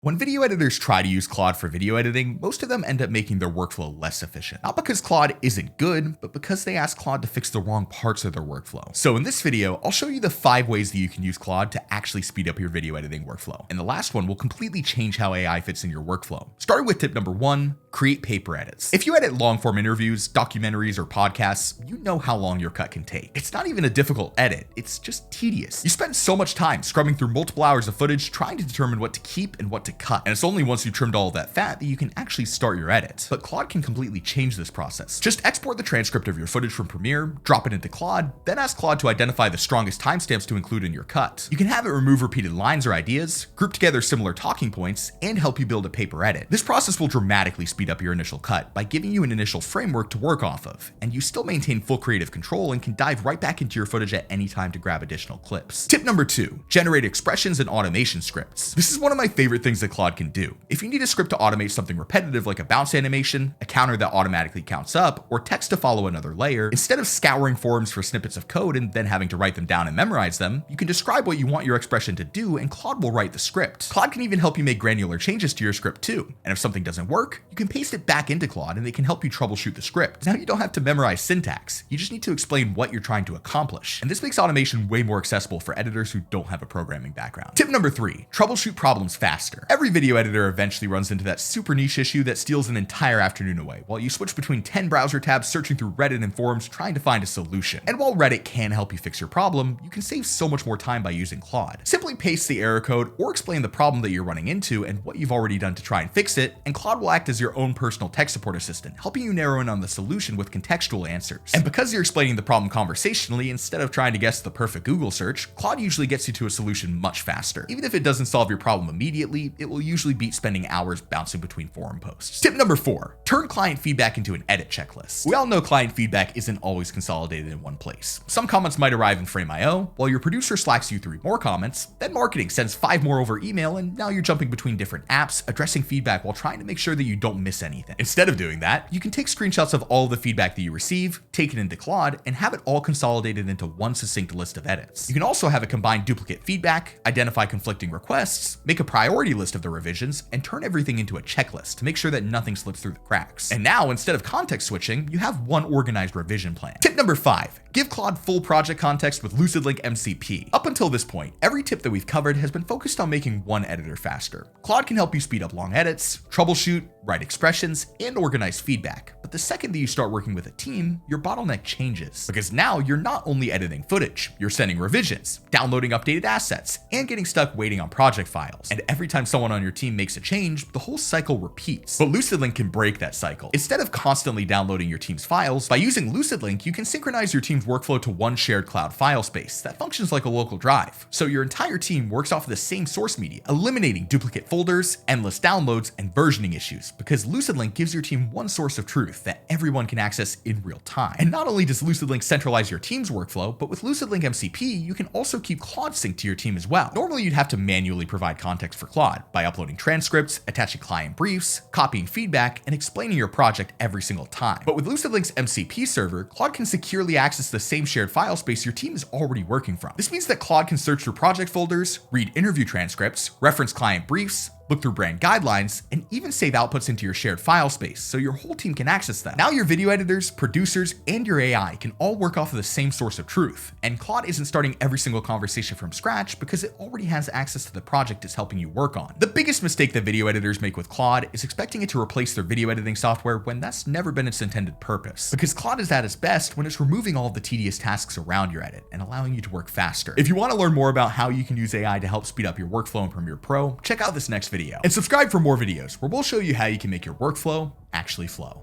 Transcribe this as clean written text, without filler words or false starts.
When video editors try to use Claude for video editing, most of them end up making their workflow less efficient. Not because Claude isn't good, but because they ask Claude to fix the wrong parts of their workflow. So in this video, I'll show you the 5 ways that you can use Claude to actually speed up your video editing workflow. And the last one will completely change how AI fits in your workflow. Starting with tip number 1, create paper edits. If you edit long-form interviews, documentaries, or podcasts, you know how long your cut can take. It's not even a difficult edit, it's just tedious. You spend so much time scrubbing through multiple hours of footage trying to determine what to keep and what to cut, and it's only once you've trimmed all of that fat that you can actually start your edit. But Claude can completely change this process. Just export the transcript of your footage from Premiere, drop it into Claude, then ask Claude to identify the strongest timestamps to include in your cut. You can have it remove repeated lines or ideas, group together similar talking points, and help you build a paper edit. This process will dramatically speed up your initial cut by giving you an initial framework to work off of, and you still maintain full creative control and can dive right back into your footage at any time to grab additional clips. Tip number 2, generate expressions and automation scripts. This is one of my favorite things that Claude can do. If you need a script to automate something repetitive like a bounce animation, a counter that automatically counts up, or text to follow another layer, instead of scouring forums for snippets of code and then having to write them down and memorize them, you can describe what you want your expression to do and Claude will write the script. Claude can even help you make granular changes to your script too, and if something doesn't work, you can paste it back into Claude and it can help you troubleshoot the script. Now you don't have to memorize syntax, you just need to explain what you're trying to accomplish, and this makes automation way more accessible for editors who don't have a programming background. Tip number 3, troubleshoot problems faster. Every video editor eventually runs into that super niche issue that steals an entire afternoon away while you switch between 10 browser tabs searching through Reddit and forums trying to find a solution. And while Reddit can help you fix your problem, you can save so much more time by using Claude. Simply paste the error code or explain the problem that you're running into and what you've already done to try and fix it, and Claude will act as your own personal tech support assistant, helping you narrow in on the solution with contextual answers. And because you're explaining the problem conversationally instead of trying to guess the perfect Google search, Claude usually gets you to a solution much faster. Even if it doesn't solve your problem immediately, it will usually beat spending hours bouncing between forum posts. Tip number 4, turn client feedback into an edit checklist. We all know client feedback isn't always consolidated in one place. Some comments might arrive in Frame.io, while your producer slacks you 3 more comments, then marketing sends 5 more over email, and now you're jumping between different apps, addressing feedback while trying to make sure that you don't miss anything. Instead of doing that, you can take screenshots of all the feedback that you receive, take it into Claude, and have it all consolidated into one succinct list of edits. You can also have it combine duplicate feedback, identify conflicting requests, make a priority list of the revisions, and turn everything into a checklist to make sure that nothing slips through the cracks. And now, instead of context switching, you have one organized revision plan. Tip number 5, give Claude full project context with LucidLink MCP. Up until this point, every tip that we've covered has been focused on making one editor faster. Claude can help you speed up long edits, troubleshoot, write expressions, and organize feedback. But the second that you start working with a team, your bottleneck changes. Because now you're not only editing footage, you're sending revisions, downloading updated assets, and getting stuck waiting on project files. And every time someone on your team makes a change, the whole cycle repeats. But LucidLink can break that cycle. Instead of constantly downloading your team's files, by using LucidLink, you can synchronize your team's workflow to one shared cloud file space that functions like a local drive. So your entire team works off of the same source media, eliminating duplicate folders, endless downloads, and versioning issues, because LucidLink gives your team one source of truth that everyone can access in real time. And not only does LucidLink centralize your team's workflow, but with LucidLink MCP, you can also keep Claude synced to your team as well. Normally, you'd have to manually provide context for Claude by uploading transcripts, attaching client briefs, copying feedback, and explaining your project every single time. But with LucidLink's MCP server, Claude can securely access the same shared file space your team is already working from. This means that Claude can search through project folders, read interview transcripts, reference client briefs, look through brand guidelines, and even save outputs into your shared file space so your whole team can access them. Now your video editors, producers, and your AI can all work off of the same source of truth, and Claude isn't starting every single conversation from scratch because it already has access to the project it's helping you work on. The biggest mistake that video editors make with Claude is expecting it to replace their video editing software when that's never been its intended purpose, because Claude is at its best when it's removing all of the tedious tasks around your edit and allowing you to work faster. If you want to learn more about how you can use AI to help speed up your workflow in Premiere Pro, check out this next video. And subscribe for more videos where we'll show you how you can make your workflow actually flow.